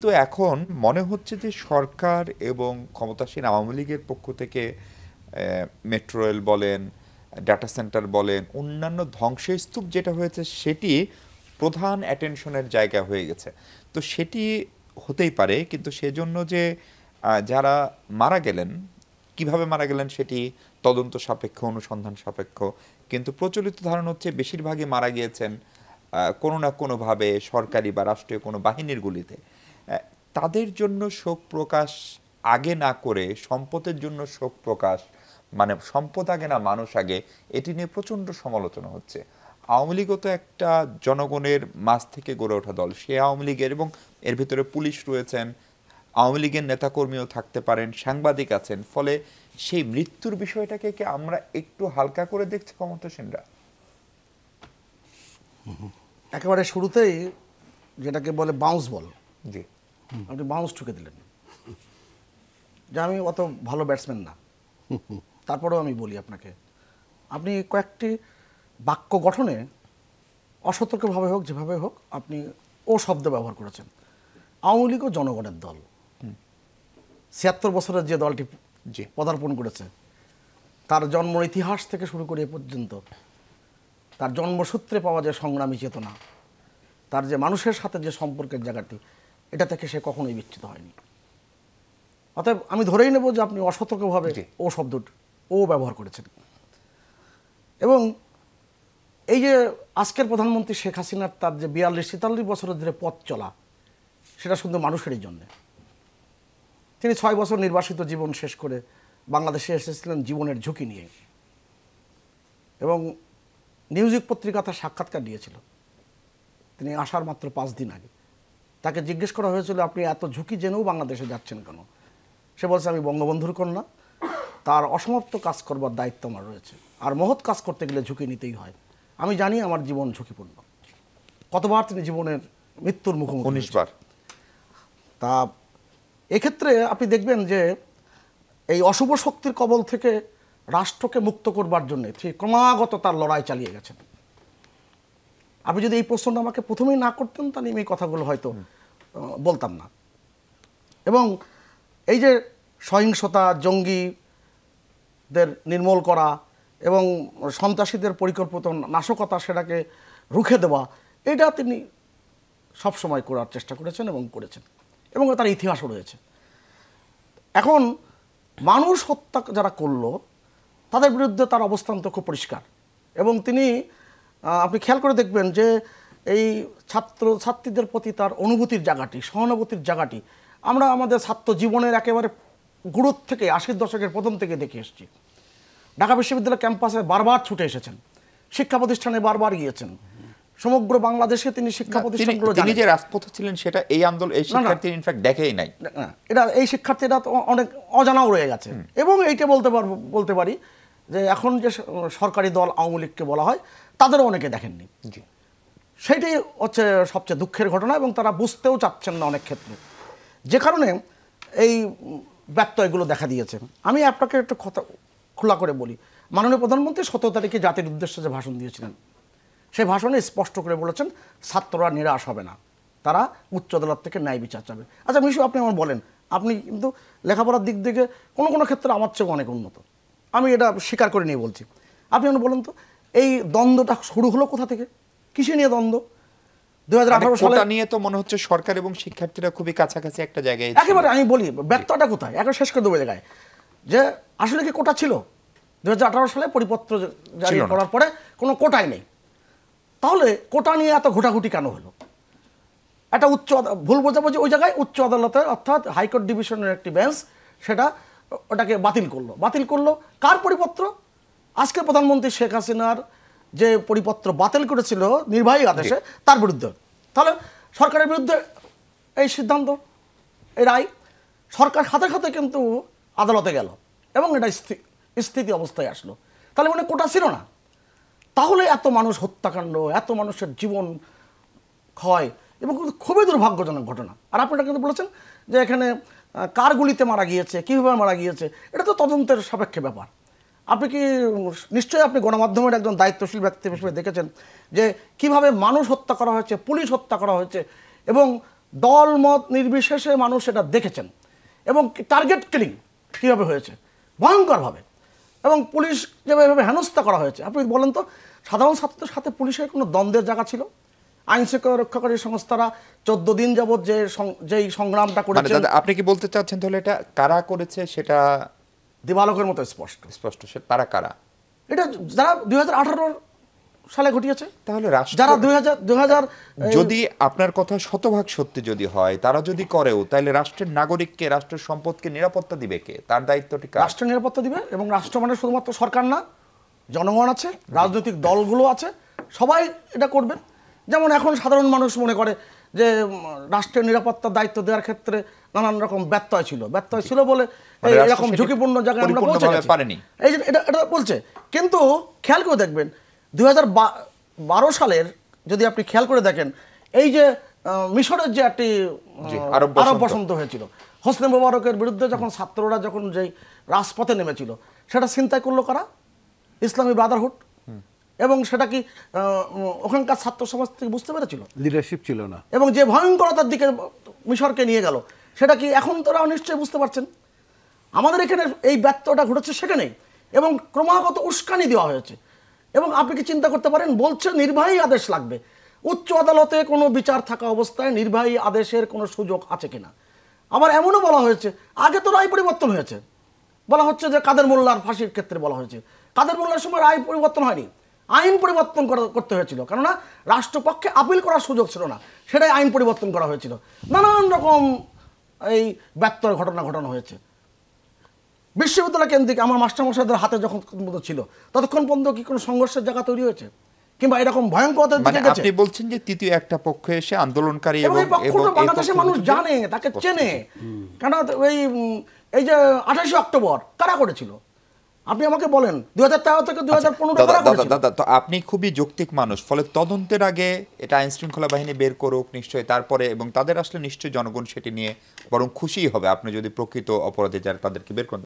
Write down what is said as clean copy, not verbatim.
তো এখন মনে হচ্ছে যে সরকার এবং ক্ষমতাসীন আওয়ামী লীগের পক্ষ থেকে মেট্রো রেল বলেন, ডাটা সেন্টার বলেন, অন্যান্য ধ্বংসের স্তূপ যেটা হয়েছে সেটি প্রধান অ্যাটেনশনের জায়গা হয়ে গেছে। তো সেটি হতেই পারে, কিন্তু সেজন্য যে যারা মারা গেলেন, কিভাবে মারা গেলেন সেটি তদন্ত সাপেক্ষ, অনুসন্ধান সাপেক্ষ। কিন্তু প্রচলিত ধারণা হচ্ছে বেশিরভাগই মারা গিয়েছেন কোনো না কোনোভাবে সরকারি বা রাষ্ট্রীয় কোনো বাহিনীর গুলিতে। আহ, তাদের জন্য শোক প্রকাশ আগে না করে সম্পদের জন্য শোক প্রকাশ, মানে সম্পদ আগে না মানুষ আগে, এটি নিয়ে প্রচণ্ড সমালোচনা হচ্ছে। আওয়ামী লীগও তো একটা জনগণের মাঝ থেকে গড়ে ওঠা দল, সে আওয়ামী লীগের, এবং এর ভিতরে পুলিশ রয়েছেন, আওয়ামী লীগের নেতাকর্মীও থাকতে পারেন, সাংবাদিক আছেন। ফলে সেই মৃত্যুর বিষয়টাকে কি আমরা একটু হালকা করে দেখছি ক্ষমতাসীনরা? একেবারে শুরুতেই যেটাকে বলে বাউন্স বল, জি, আপনি বাউন্স ঠুকে দিলেন যে আমি অত ভালো ব্যাটসম্যান না, তারপরেও আমি বলি আপনাকে, আপনি কয়েকটি বাক্য গঠনে অসতর্কভাবে হোক যেভাবে হোক আপনি ও শব্দ ব্যবহার করেছেন। আওয়ামী লীগও জনগণের দল, ৭৬ বছরের যে দলটি জি, পদার্পণ করেছে, তার জন্ম ইতিহাস থেকে শুরু করে এ পর্যন্ত তার জন্মসূত্রে পাওয়া যে সংগ্রামী চেতনা, তার যে মানুষের সাথে যে সম্পর্কের জায়গাটি, এটা থেকে সে কখনোই বিচ্যুত হয়নি। অতএব আমি ধরেই নেব যে আপনি অসতর্কভাবে ও শব্দটি ও ব্যবহার করেছেন। এবং এই যে আজকের প্রধানমন্ত্রী শেখ হাসিনার তার যে ৪২-৪৩ বছরের ধরে পথ চলা, সেটা শুধু মানুষেরই জন্যে। তিনি ৬ বছর নির্বাসিত জীবন শেষ করে বাংলাদেশে এসেছিলেন জীবনের ঝুঁকি নিয়ে, এবং নিউজিক পত্রিকা তার সাক্ষাৎকার দিয়েছিল তিনি আসার মাত্র ৫ দিন আগে। তাকে জিজ্ঞেস করা হয়েছিল আপনি এত ঝুঁকি জেনেও বাংলাদেশে যাচ্ছেন কেন? সে বলছে আমি বঙ্গবন্ধুর কন্যা, তার অসমাপ্ত কাজ করবার দায়িত্ব আমার রয়েছে, আর মহৎ কাজ করতে গেলে ঝুঁকি নিতেই হয়। আমি জানি আমার জীবন ঝুঁকিপূর্ণ। কতবার তিনি জীবনের মৃত্যুর মুখোমুখি ১৯ বার। তা এক্ষেত্রে আপনি দেখবেন যে এই অশুভ শক্তির কবল থেকে রাষ্ট্রকে মুক্ত করবার জন্য তিনি ক্রমাগত তার লড়াই চালিয়ে গেছেন। আপনি যদি এই প্রশ্নটা আমাকে প্রথমেই না করতেন, তাহলে আমি এই কথাগুলো হয়তো বলতাম না। এবং এই যে সহিংসতা, জঙ্গিদের নির্মূল করা এবং সন্ত্রাসীদের পরিকল্পিত নাশকতা, সেটাকে রুখে দেওয়া, এটা তিনি সবসময় করার চেষ্টা করেছেন এবং করেছেন, এবং তার ইতিহাসও রয়েছে। এখন মানুষ হত্যা যারা করলো তাদের বিরুদ্ধে তার অবস্থান তো খুব পরিষ্কার। এবং তিনি আপনি খেয়াল করে দেখবেন যে এই ছাত্রীদের প্রতি তার অনুভূতির জায়গাটি, সহানুভূতির জায়গাটি আমরা আমাদের ছাত্র জীবনের একেবারে গুরুত্ব থেকে ৮০ দশকের প্রথম থেকে দেখে এসেছি। ঢাকা বিশ্ববিদ্যালয় ক্যাম্পাসে বারবার ছুটে এসেছেন, শিক্ষা প্রতিষ্ঠানে বারবার গিয়েছেন, সমগ্র বাংলাদেশে তিনি শিক্ষা প্রতিষ্ঠানগুলো তিনি যে রাজপথে ছিলেন সেটা এই আন্দোলন, এই শিক্ষার্থী ইনফ্যাক্ট দেখেই নাই। এটা এই শিক্ষার্থীরা তো অনেক অজানাও রয়ে গেছে। এবং এইটা বলতে পারি যে এখন যে সরকারি দল আওয়ামী লীগকে বলা হয়, তাদেরও অনেকে দেখেননি। সেইটাই হচ্ছে সবচেয়ে দুঃখের ঘটনা, এবং তারা বুঝতেও চাচ্ছেন না অনেক ক্ষেত্রে, যে কারণে এই ব্যত্যয়গুলো দেখা দিয়েছে। আমি আপনাকে একটু কথা খোলা করে বলি, মাননীয় প্রধানমন্ত্রী ১৭ তারিখে জাতির উদ্দেশ্যে যে ভাষণ দিয়েছিলেন, সেই ভাষণে স্পষ্ট করে বলেছেন ছাত্ররা নিরাশ হবে না, তারা উচ্চ আদালত থেকে ন্যায় বিচার চাবে। আচ্ছা মিশু, আপনি আমার বলেন, আপনি কিন্তু লেখাপড়ার দিক থেকে কোনো কোনো ক্ষেত্রে আমার চেয়ে অনেক উন্নত, আমি এটা স্বীকার করে নিয়ে বলছি। আপনি আমার বলেন তো, এই দ্বন্দ্বটা শুরু হলো কোথা থেকে? কিসে নিয়ে দ্বন্দ্ব? ২০১৮ সালে নিয়ে তো মনে হচ্ছে সরকার এবং শিক্ষার্থীরা খুবই কাছাকাছি একটা জায়গায়। একেবারে আমি বলি ব্যর্থটা কোথায়, একবার শেষ করে দেবো জায়গায়, যে আসলে কি কোটা ছিল? ২০১৮ সালে পরিপত্র জারি করার পরে কোনো কোটাই নেই, তাহলে কোটা নিয়ে এত ঘোটাঘুটি কেন হলো? একটা ভুল বোঝাবুঝি ওই জায়গায় উচ্চ আদালতে, অর্থাৎ হাইকোর্ট ডিভিশনের একটি বেঞ্চ সেটা ওটাকে বাতিল করলো। কার পরিপত্র? আজকে প্রধানমন্ত্রী শেখ হাসিনার যে পরিপত্র বাতিল করেছিল নির্বাহী আদেশে, তার বিরুদ্ধে। তাহলে সরকারের বিরুদ্ধে এই সিদ্ধান্ত, এই রায়, সরকার খাতে খাতে কিন্তু আদালতে গেল এবং এটা স্থিতি অবস্থায় আসলো। তাহলে মানে কোটা ছিল না? তাহলে এত মানুষ হত্যাকাণ্ড, এত মানুষের জীবন ক্ষয়, এবং খুবই দুর্ভাগ্যজনক ঘটনা। আর আপনারা কিন্তু বলেছেন যে এখানে কার গুলিতে মারা গিয়েছে, কীভাবে মারা গিয়েছে, এটা তো তদন্তের সাপেক্ষে ব্যাপার। আপনি কি নিশ্চয়ই আপনি গণমাধ্যমের একজন দায়িত্বশীল ব্যক্তি হিসেবে দেখেছেন যে কিভাবে মানুষ হত্যা করা হয়েছে, পুলিশ হত্যা করা হয়েছে, এবং দল মত নির্বিশেষে মানুষ এটা দেখেছেন। এবং টার্গেট কিলিং কীভাবে হয়েছে ভয়ঙ্করভাবে, এবং পুলিশ যেভাবে হেনস্থা করা হয়েছে। আপনি বলেন তো, সাধারণ ছাত্রদের সাথে পুলিশের কোনো দ্বন্দ্বের জায়গা ছিল? আইন শৃঙ্খলা রক্ষাকারী সংস্থারা 14 দিন যাবৎ যেই সংগ্রামটা করেছে। আপনি কি বলতে চাচ্ছেন তাহলে এটা কারা করেছে সেটা দিবালোকের মতো স্পষ্ট স্পষ্ট, সে তারা কারা? এটা যারা 2018 সালে ঘটিয়েছে, তাহলে যারা 2000 যদি আপনার কথা শতভাগ সত্যি যদি হয়, তারা যদি করেও, তাহলে রাষ্ট্রের নাগরিককে, রাষ্ট্রের সম্পদকে নিরাপত্তা দিবে কে? তার দায়িত্বটি কার? রাষ্ট্র নিরাপত্তা দিবে। এবং রাষ্ট্র মানে শুধুমাত্র সরকার না, জনগণ আছে, রাজনৈতিক দলগুলো আছে, সবাই এটা করবেন। যেমন এখন সাধারণ মানুষ মনে করে যে রাষ্ট্রের নিরাপত্তার দায়িত্ব দেওয়ার ক্ষেত্রে নানান রকম ব্যত্যয় ছিল বলে এরকম ঝুঁকিপূর্ণ জায়গায় আমরা পৌঁছে গেছি, এই যে এটা বলছে। কিন্তু খেয়াল করে দেখবেন 2012 সালের যদি আপনি খেয়াল করে দেখেন, এই যে মিশরের যে একটি আরব বসন্ত হয়েছিল, হোসনি মোবারকের বিরুদ্ধে যখন ছাত্ররা যখন যেই রাজপথে নেমেছিল, সেটা ছিনতাই করলো কারা? ইসলামী ব্রাদারহুড। এবং সেটা কি ওখানকার ছাত্র সমাজ থেকে বুঝতে পেরেছিল? লিডারশিপ ছিল না। এবং যে ভয়ঙ্করতার দিকে মিশরকে নিয়ে গেল, সেটা কি এখন তোরাও নিশ্চয়ই বুঝতে পারছেন। আমাদের এখানে এই ব্যত্যয়টা ঘটেছে সেখানেই, এবং ক্রমাগত উস্কানি দেওয়া হয়েছে। এবং আপনি কি চিন্তা করতে পারেন, বলছে নির্বাহী আদেশ লাগবে। উচ্চ আদালতে কোনো বিচার থাকা অবস্থায় নির্বাহী আদেশের কোনো সুযোগ আছে কিনা? আবার এমনও বলা হয়েছে, আগে তো রায় পরিবর্তন হয়েছে, বলা হচ্ছে যে কাদের মোল্লার ফাঁসির ক্ষেত্রে বলা হয়েছে, কাদের মোল্লার সময় রায় পরিবর্তন হয়নি, আইন পরিবর্তন করতে হয়েছিল, কেননা রাষ্ট্রপক্ষে আপিল করার সুযোগ ছিল না, সেটাই আইন পরিবর্তন করা হয়েছিল। নানান রকম এই ব্যত্যয় ঘটনা ঘটানো হয়েছে। বিশ্ববিদ্যালয় কেন্দ্রিক আমার মাস্টারমশাইদের হাতে যখন ছিল, ততক্ষণ পর্যন্ত কি কোনো সংঘর্ষের জায়গা তৈরি হয়েছে, কিংবা এরকম ভয়ঙ্করতার দিকে গেছে? আপনি বলছেন যে তৃতীয় একটা পক্ষ এসে আন্দোলনকারী, এবং এই পক্ষটা বাংলাদেশের মানুষ জানে, তাকে চেনে। কেন এই যে 28 অক্টোবর কারা করেছিল? আপনি আমাকে বলেন 2013 থেকে 2015 কারা করেছিল? দাদা, তো আপনি খুবই যৌক্তিক মানুষ, ফলে তদন্তের আগে এটা আইন শৃঙ্খলা বাহিনী বের করুক নিশ্চয়ই, তারপরে, এবং তাদের আসলে নিশ্চয়ই জনগণ সেটি নিয়ে বরং খুশি হবে আপনি যদি প্রকৃত অপরাধী যারা তাদেরকে বের করেন।